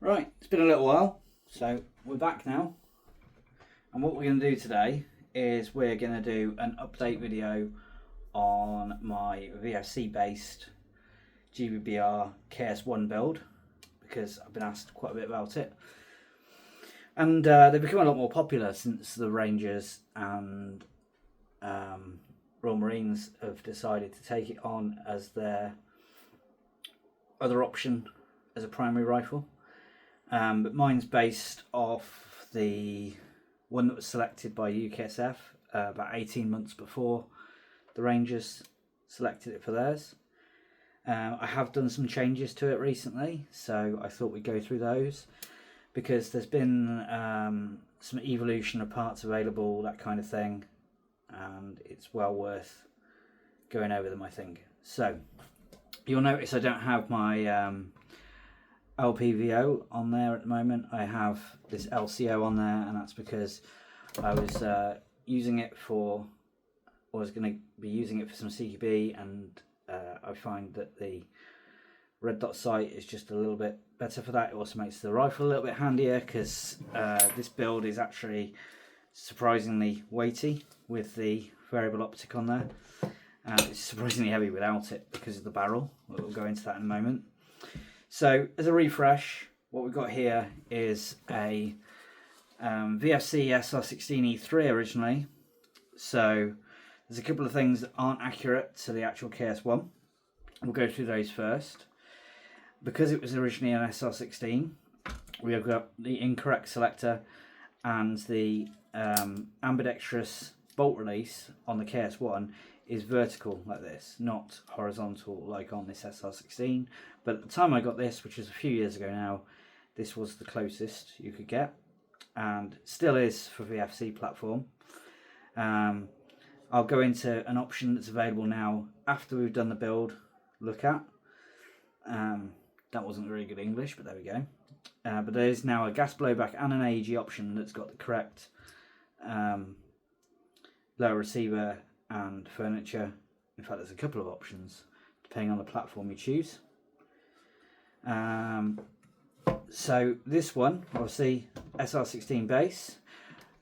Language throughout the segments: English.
Right, it's been a little while, so we're back now. And what we're going to do today is we're going to do an update video on my VFC based GBB KS1 build, because I've been asked quite a bit about it. And they've become a lot more popular since the Rangers and Royal Marines have decided to take it on as their other option as a primary rifle. But mine's based off the one that was selected by UKSF about 18 months before the Rangers selected it for theirs. I have done some changes to it recently, so I thought we'd go through those, because there's been some evolution of parts available, that kind of thing, and it's well worth going over them, I think. So you'll notice I don't have my LPVO on there at the moment. I have this LCO on there, and that's because I was using it for, or was going to be using it for some CQB, and I find that the red dot sight is just a little bit better for that. It also makes the rifle a little bit handier, because this build is actually surprisingly weighty with the variable optic on there. It's surprisingly heavy without it because of the barrel. We'll go into that in a moment. So as a refresh, what we've got here is a VFC SR16E3 originally. So there's a couple of things that aren't accurate to the actual KS1. We'll go through those first. Because it was originally an SR16, we have got the incorrect selector and the ambidextrous bolt release on the KS1 is vertical like this, not horizontal like on this SR16. But at the time I got this, which was a few years ago now, this was the closest you could get, and still is for VFC platform. I'll go into an option that's available now after we've done the build look at. That wasn't very good English, but there we go. But there is now a gas blowback and an AEG option that's got the correct lower receiver and furniture. In fact, there's a couple of options depending on the platform you choose. So this one, obviously SR16 base.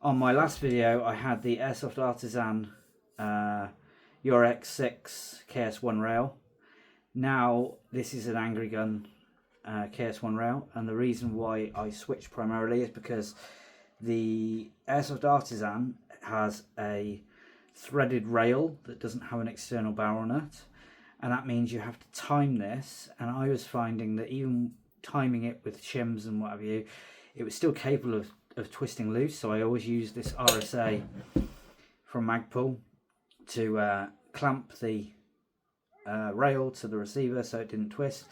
On my last video I had the Airsoft Artisan URX6 KS1 rail. Now this is an Angry Gun KS1 rail, and the reason why I switched primarily is because the Airsoft Artisan has a threaded rail that doesn't have an external barrel nut, and that means you have to time this, and I was finding that even timing it with shims and what have you, it was still capable of twisting loose. So I always used this RSA from Magpul to clamp the rail to the receiver so it didn't twist.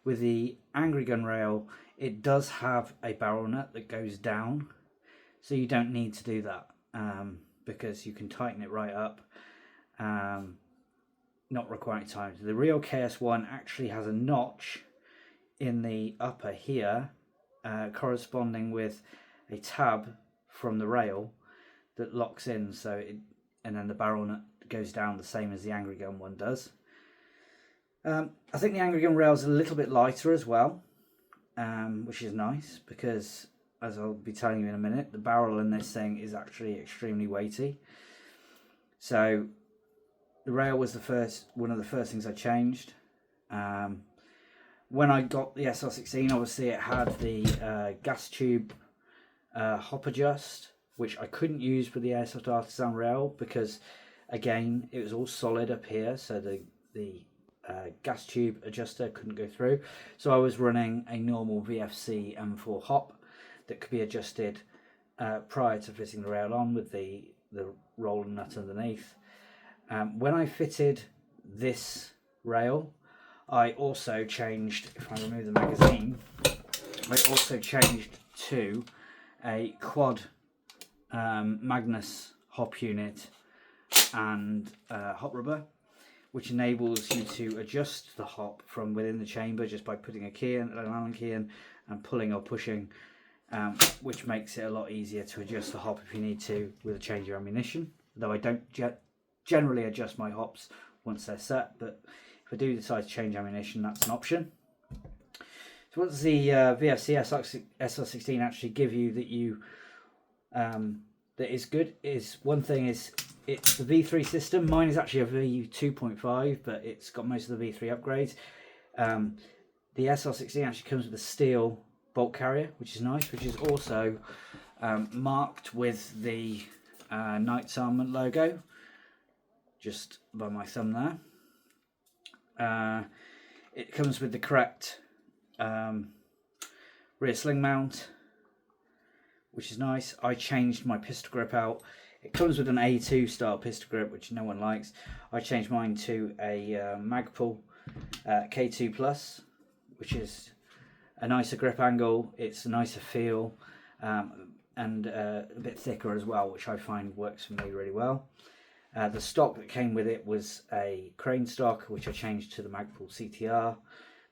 With the Angry Gun rail, it does have a barrel nut that goes down, so you don't need to do that, because you can tighten it right up, not requiring time. The real KS1 actually has a notch in the upper here, corresponding with a tab from the rail that locks in, so and then the barrel nut goes down the same as the Angry Gun one does. I think the Angry Gun rail is a little bit lighter as well, which is nice, because as I'll be telling you in a minute, the barrel in this thing is actually extremely weighty. So the rail was one of the first things I changed. When I got the SR16, obviously it had the gas tube hop adjust, which I couldn't use with the Airsoft Artisan rail because, again, it was all solid up here, so the gas tube adjuster couldn't go through. So I was running a normal VFC M4 hop that could be adjusted prior to fitting the rail on with the roller nut underneath. When I fitted this rail, I also changed, if I remove the magazine, I also changed to a quad Magnus hop unit and hop rubber, which enables you to adjust the hop from within the chamber just by putting a key in, an Allen key in, and pulling or pushing, which makes it a lot easier to adjust the hop if you need to with a change of ammunition. Though I don't generally adjust my hops once they're set, but if I do decide to change ammunition, that's an option. So what does the VFC SR16 actually give you that you that is good? Is one thing is it's the V3 system. Mine is actually a V2.5, but it's got most of the V3 upgrades. The SR16 actually comes with a steel bolt carrier, which is nice, which is also marked with the Knights Armament logo, just by my thumb there. It comes with the correct rear sling mount, which is nice. I changed my pistol grip out. It comes with an A2 style pistol grip, which no one likes. I changed mine to a Magpul K2 Plus, which is a nicer grip angle. It's a nicer feel, and a bit thicker as well, which I find works for me really well. The stock that came with it was a crane stock, which I changed to the Magpul CTR.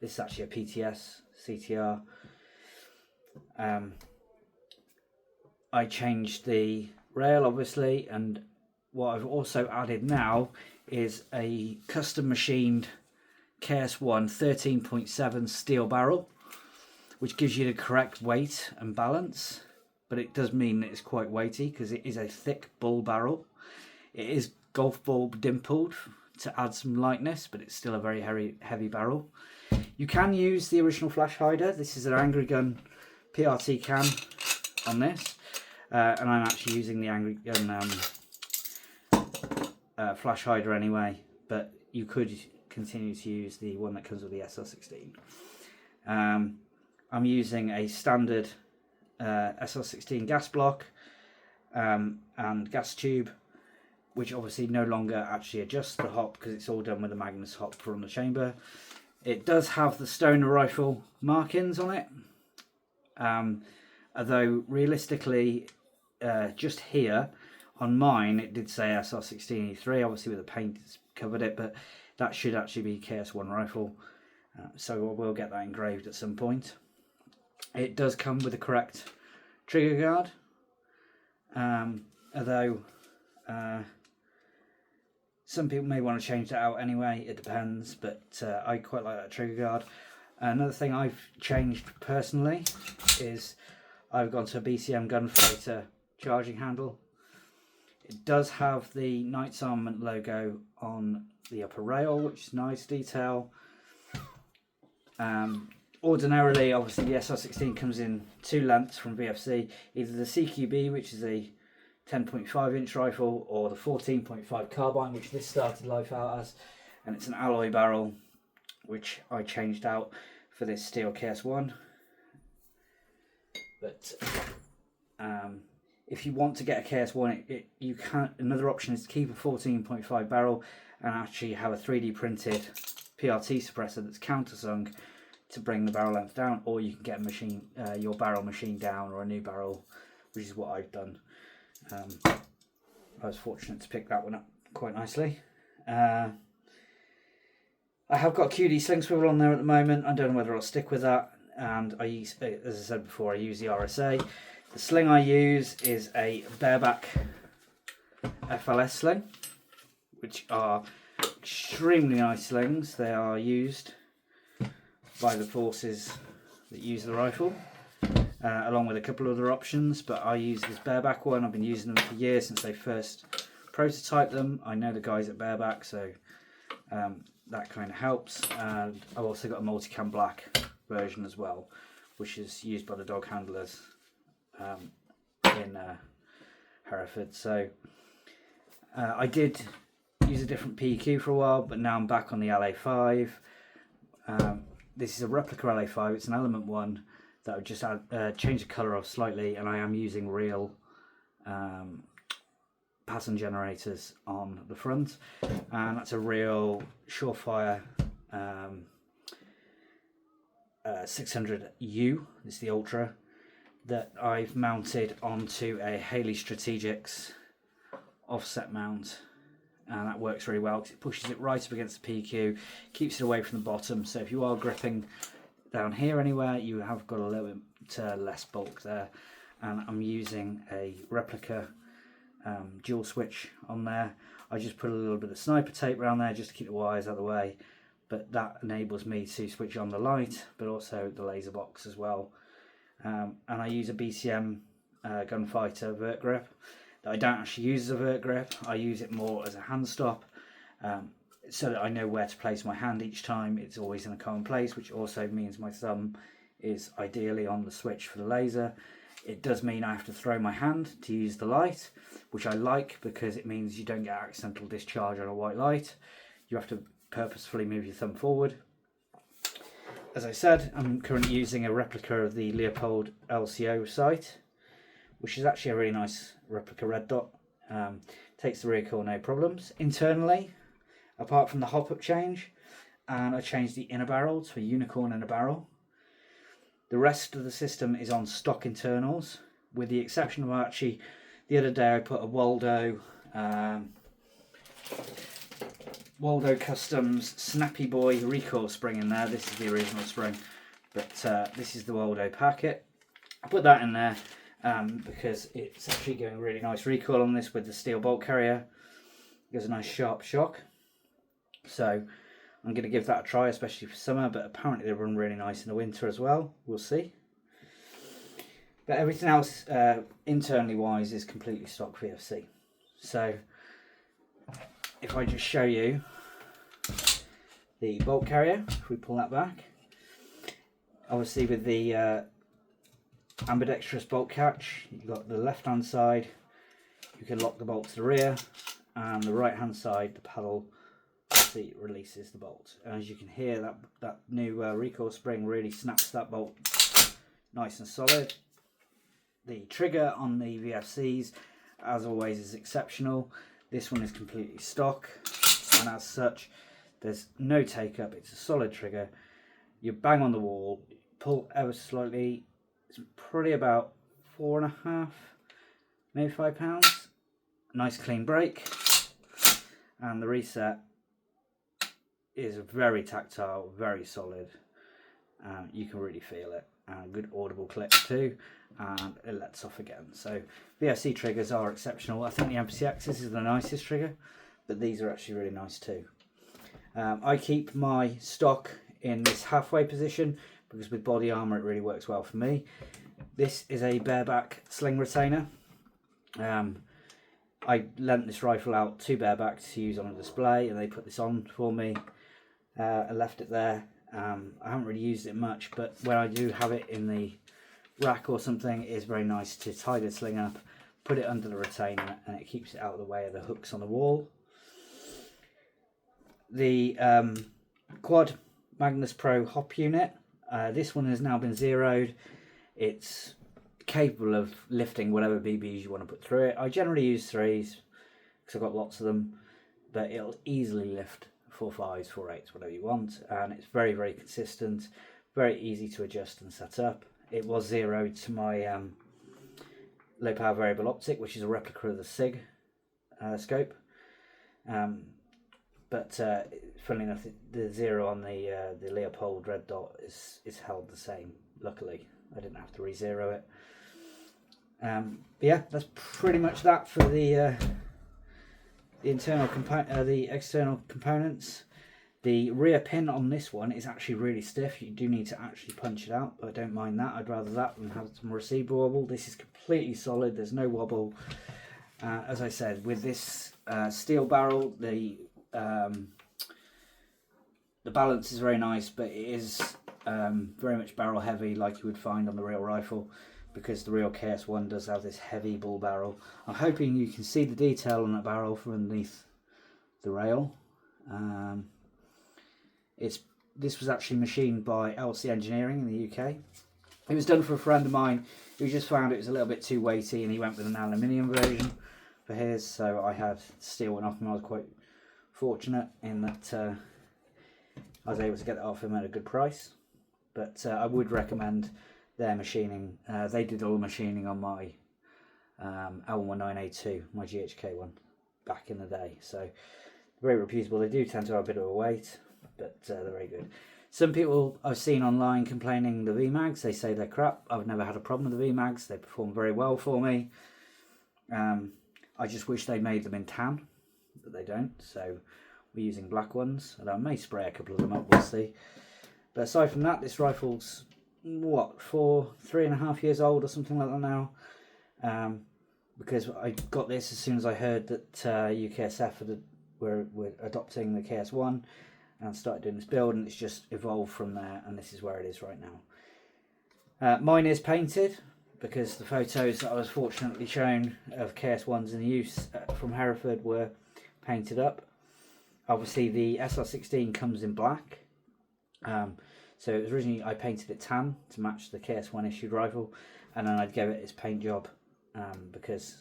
This is actually a PTS CTR. I changed the rail, obviously, and what I've also added now is a custom machined KS1 13.7 steel barrel, which gives you the correct weight and balance, but it does mean that it's quite weighty because it is a thick bull barrel. It is golf ball dimpled to add some lightness, but it's still a very heavy barrel. You can use the original flash hider. This is an Angry Gun PRT can on this, and I'm actually using the Angry Gun flash hider anyway, but you could continue to use the one that comes with the SR16. I'm using a standard SR16 gas block and gas tube, which obviously no longer actually adjusts the hop because it's all done with a Magnus hop from the chamber. It does have the Stoner rifle markings on it, although realistically just here on mine it did say SR16E3, obviously with the paint it's covered it, but that should actually be KS1 rifle, so I will get that engraved at some point. It does come with the correct trigger guard, although some people may want to change that out anyway, it depends, but I quite like that trigger guard. Another thing I've changed personally is I've gone to a BCM Gunfighter charging handle. It does have the Knights Armament logo on the upper rail, which is nice detail. Ordinarily, obviously the SR16 comes in two lengths from VFC, either the CQB, which is a 10.5 inch rifle, or the 14.5 carbine, which this started life out as, and it's an alloy barrel, which I changed out for this steel KS1. But if you want to get a KS1, you can. Another option is to keep a 14.5 barrel and actually have a 3D printed PRT suppressor that's countersunk to bring the barrel length down, or you can get a machine, your barrel machined down, or a new barrel, which is what I've done. I was fortunate to pick that one up quite nicely. I have got a QD sling swivel on there at the moment. I don't know whether I'll stick with that, and I use, as I said before, I use the RSA. The sling I use is a bareback FLS sling, which are extremely nice slings. They are used by the forces that use the rifle, along with a couple of other options, but I use this bareback one. I've been using them for years since they first prototyped them. I know the guys at Bareback, so that kind of helps. And I've also got a multicam black version as well, which is used by the dog handlers in Hereford. So I did use a different PEQ for a while, but now I'm back on the LA5. This is a replica LA5. It's an Element 1 that I've just changed the colour of slightly, and I am using real pattern generators on the front, and that's a real Surefire 600U. It's the Ultra that I've mounted onto a Haley Strategics offset mount, and that works really well because it pushes it right up against the PQ, keeps it away from the bottom, so if you are gripping down here anywhere, you have got a little bit less bulk there. And I'm using a replica dual switch on there. I just put a little bit of sniper tape around there just to keep the wires out of the way, but that enables me to switch on the light, but also the laser box as well. And I use a BCM Gunfighter vert grip that I don't actually use as a vert grip. I use it more as a hand stop, so that I know where to place my hand each time. It's always in a common place, which also means my thumb is ideally on the switch for the laser. It does mean I have to throw my hand to use the light, which I like because it means you don't get accidental discharge on a white light. You have to purposefully move your thumb forward. As I said, I'm currently using a replica of the Leopold LCO sight, which is actually a really nice replica red dot. Takes the recoil no problems. Internally, apart from the hop-up change, and I changed the inner barrel to a unicorn inner barrel, the rest of the system is on stock internals, with the exception of actually the other day I put a Waldo Customs Snappy Boy recoil spring in there. This is the original spring, but this is the Waldo packet. I put that in there because it's actually giving really nice recoil on this with the steel bolt carrier. It gives a nice sharp shock. So I'm going to give that a try, especially for summer, but apparently they run really nice in the winter as well. We'll see. But everything else, internally wise, is completely stock VFC. So if I just show you the bolt carrier, if we pull that back, obviously with the ambidextrous bolt catch, you've got the left hand side, you can lock the bolt to the rear, and the right hand side, the paddle seat releases the bolt. And as you can hear, that new recoil spring really snaps that bolt nice and solid. The trigger on the VFCs, as always, is exceptional. This one is completely stock, and as such there's no take up. It's a solid trigger. You bang on the wall, pull ever slightly, it's probably about 4.5, maybe 5 pounds. Nice clean brake, and the reset is very tactile, very solid. You can really feel it, and good audible click too, and it lets off again. So VFC triggers are exceptional. I think the MCX is the nicest trigger, but these are actually really nice too. I keep my stock in this halfway position because with body armour it really works well for me. This is a bareback sling retainer. I lent this rifle out to bareback to use on a display, and they put this on for me. I left it there. I haven't really used it much, but when I do have it in the rack or something, it is very nice to tie the sling up, put it under the retainer, and it keeps it out of the way of the hooks on the wall. The Quad Magnus Pro hop unit, this one has now been zeroed. It's capable of lifting whatever BBs you want to put through it. I generally use 3s because I've got lots of them, but it'll easily lift 4 5s, 4 8s, whatever you want, and it's very, very consistent, very easy to adjust and set up. It was zeroed to my low power variable optic, which is a replica of the SIG scope, but funnily enough, the zero on the Leopold red dot is held the same. Luckily, I didn't have to re-zero it. But yeah, that's pretty much that for the external components. The rear pin on this one is actually really stiff. You do need to actually punch it out, but I don't mind that. I'd rather that than have some receiver wobble. This is completely solid. There's no wobble. As I said, with this steel barrel, the balance is very nice, but it is very much barrel heavy, like you would find on the real rifle, because the real KS1 does have this heavy bull barrel. I'm hoping you can see the detail on that barrel from underneath the rail. This was actually machined by LC Engineering in the UK. It was done for a friend of mine who just found it was a little bit too weighty, and he went with an aluminium version for his, so I had steel one off him. I was quite fortunate in that I was able to get it off him at a good price. But I would recommend their machining. They did all the machining on my L19A2, my GHK one, back in the day. So very reputable. They do tend to have a bit of a weight, but they're very good. Some people I've seen online complaining the VMAGs. They say they're crap. I've never had a problem with the VMAGs. They perform very well for me. I just wish they made them in tan, but they don't. So we're using black ones, and I may spray a couple of them up, we'll see. But aside from that, this rifle's what, 3.5 years old or something like that now, because I got this as soon as I heard that UKSF were adopting the KS1 and started doing this build, and it's just evolved from there, and this is where it is right now. Mine is painted because the photos that I was fortunately shown of KS1s in use from Hereford were painted up. Obviously the SR16 comes in black, so it was originally, I painted it tan to match the KS1 issued rifle, and then I'd give it its paint job because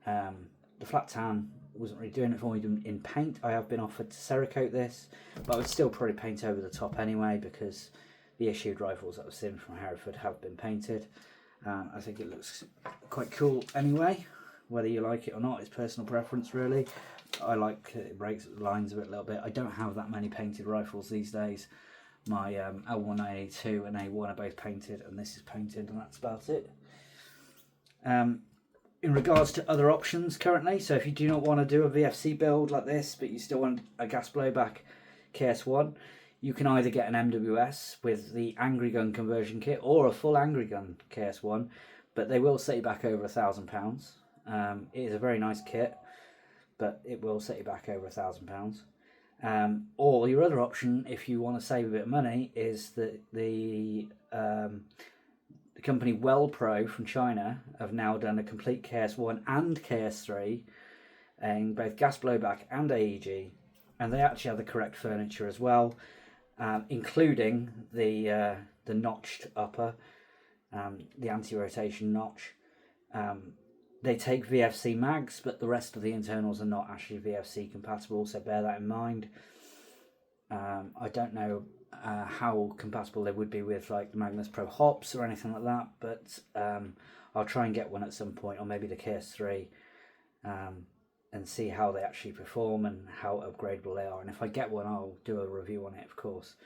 the flat tan wasn't really doing it for me in paint. I have been offered to Cerakote this, but I would still probably paint over the top anyway because the issued rifles that I've seen from Hereford have been painted. I think it looks quite cool anyway. Whether you like it or not, it's personal preference really. I like it, breaks the lines of it a little bit. I don't have that many painted rifles these days. My L1982 and A1 are both painted, and this is painted, and that's about it. In regards to other options currently, so if you do not want to do a VFC build like this, but you still want a gas blowback KS1, you can either get an MWS with the Angry Gun conversion kit or a full Angry Gun KS1, but they will set you back over £1,000. It is a very nice kit, but it will set you back over £1,000. Or your other option, if you want to save a bit of money, is that the company WellPro from China have now done a complete KS1 and KS3 in both gas blowback and AEG, and they actually have the correct furniture as well, including the notched upper, the anti-rotation notch. They take VFC mags, but the rest of the internals are not actually VFC compatible, so bear that in mind. I don't know how compatible they would be with like the Magnus Pro hops or anything like that, but I'll try and get one at some point, or maybe the KS3, and see how they actually perform and how upgradable they are. And if I get one, I'll do a review on it, of course,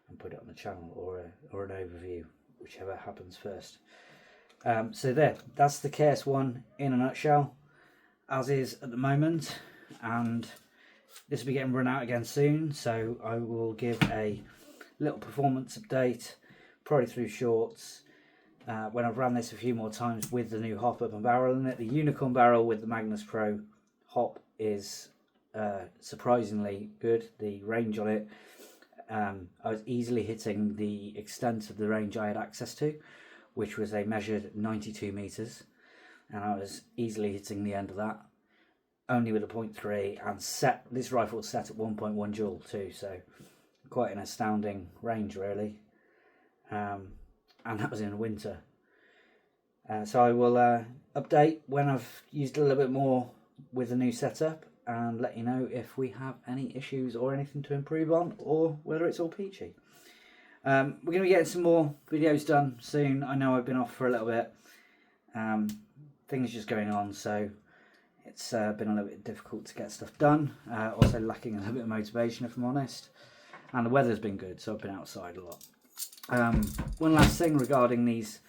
and put it on the channel, or an overview, whichever happens first. So that's the KS1 in a nutshell, as is at the moment, and this will be getting run out again soon, so I will give a little performance update, probably through shorts, when I've ran this a few more times with the new hop up and barrel in it. The Unicorn barrel with the Magnus Pro hop is surprisingly good. The range on it, I was easily hitting the extent of the range I had access to, which was a measured 92 meters, and I was easily hitting the end of that, only with a 0.3, and this rifle was set at 1.1 joule too, so quite an astounding range really, and that was in winter. So I will update when I've used a little bit more with the new setup, and let you know if we have any issues or anything to improve on, or whether it's all peachy. We're going to be getting some more videos done soon. I know I've been off for a little bit. Things just going on, so it's been a little bit difficult to get stuff done. Also lacking a little bit of motivation, if I'm honest. And the weather's been good, so I've been outside a lot. One last thing regarding these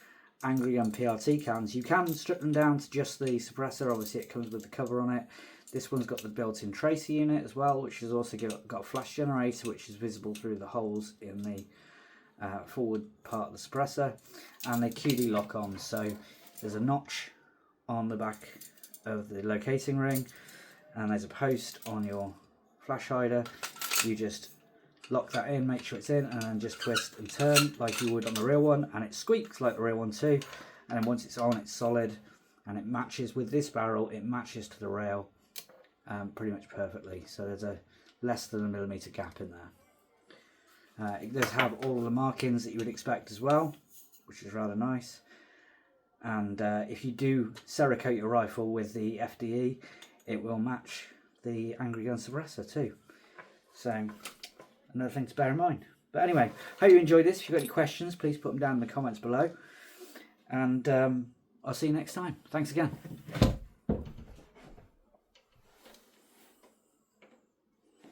Angry Gun PRT cans. You can strip them down to just the suppressor. Obviously it comes with the cover on it. This one's got the built-in tracer unit as well, which has also got a flash generator, which is visible through the holes in the forward part of the suppressor, and they QD lock on. So there's a notch on the back of the locating ring, and there's a post on your flash hider. You just lock that in, make sure it's in, and then just twist and turn like you would on the real one, and it squeaks like the real one too. And then once it's on, it's solid, and it matches with this barrel, it matches to the rail pretty much perfectly. So there's a less than a millimeter gap in there. It does have all the markings that you would expect as well, which is rather nice. And if you do Cerakote your rifle with the FDE, it will match the Angry Gun suppressor too. So another thing to bear in mind. But anyway, hope you enjoyed this. If you've got any questions, please put them down in the comments below. And I'll see you next time. Thanks again.